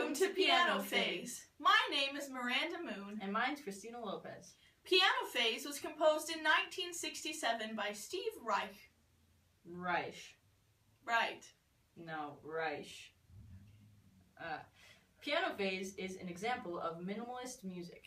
Welcome to Piano Phase. My name is Miranda Moon. And mine's Christina Lopez. Piano Phase was composed in 1967 by Steve Reich. Right. No, Reich. Piano Phase is an example of minimalist music.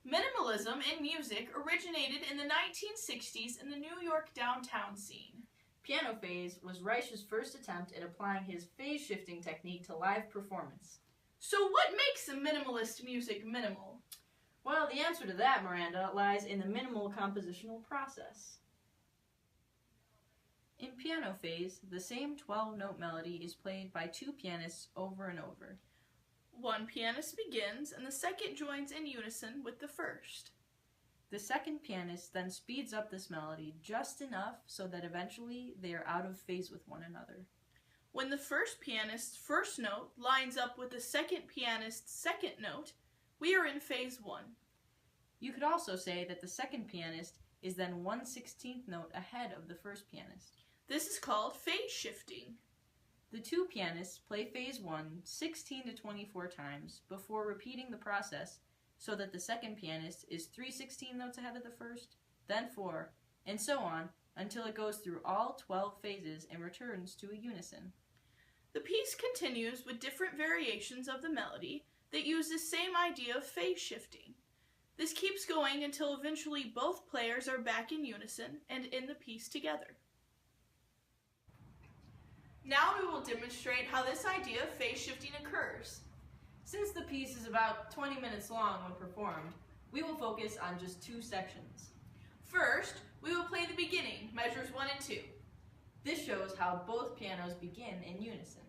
Minimalism in music originated in the 1960s in the New York downtown scene. Piano Phase was Reich's first attempt at applying his phase shifting technique to live performance. So what makes a minimalist music minimal? Well, the answer to that, Miranda, lies in the minimal compositional process. In Piano Phase, the same 12-note melody is played by two pianists over and over. One pianist begins and the second joins in unison with the first. The second pianist then speeds up this melody just enough so that eventually they are out of phase with one another. When the first pianist's first note lines up with the second pianist's second note, we are in phase 1. You could also say that the second pianist is then 1/16th note ahead of the first pianist. This is called phase shifting. The two pianists play phase 1 16 to 24 times before repeating the process so that the second pianist is 3/16 notes ahead of the first, then 4, and so on until it goes through all 12 phases and returns to a unison. The piece continues with different variations of the melody that use the same idea of phase shifting. This keeps going until eventually both players are back in unison and in the piece together. Now we will demonstrate how this idea of phase shifting occurs. Since the piece is about 20 minutes long when performed, we will focus on just 2 sections. First, we will play the beginning, measures 1 and 2. This shows how both pianos begin in unison.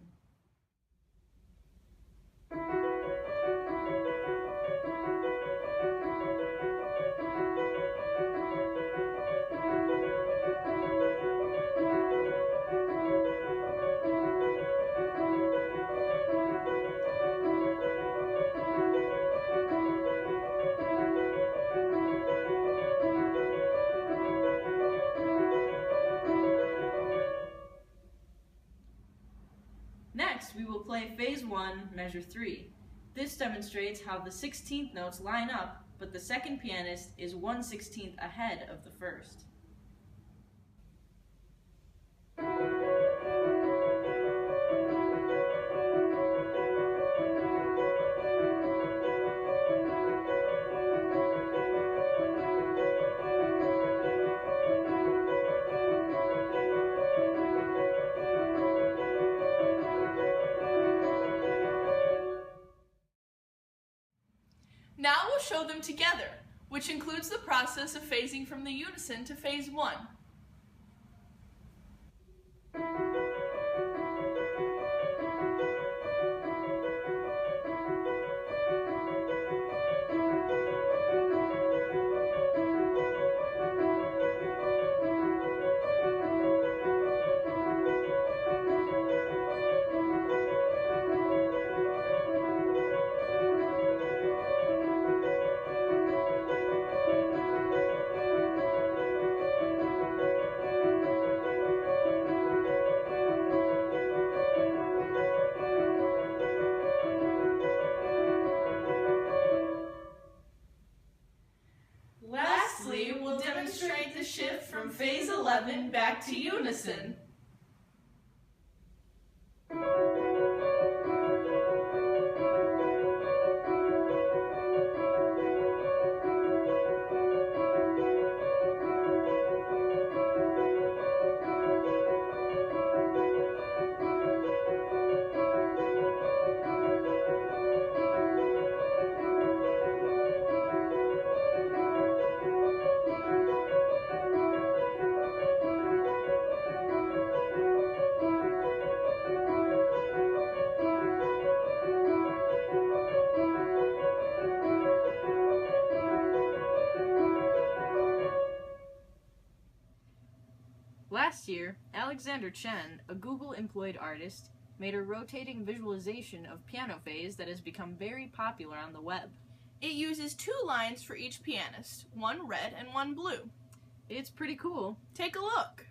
Next, we will play phase 1, measure 3. This demonstrates how the 16th notes line up, but the second pianist is 1/16th ahead of the first. Now we'll show them together, which includes the process of phasing from the unison to phase 1. Lastly, we'll demonstrate the shift from phase 11 back to unison. Last year, Alexander Chen, a Google-employed artist, made a rotating visualization of Piano Phase that has become very popular on the web. It uses 2 lines for each pianist, one red and one blue. It's pretty cool. Take a look.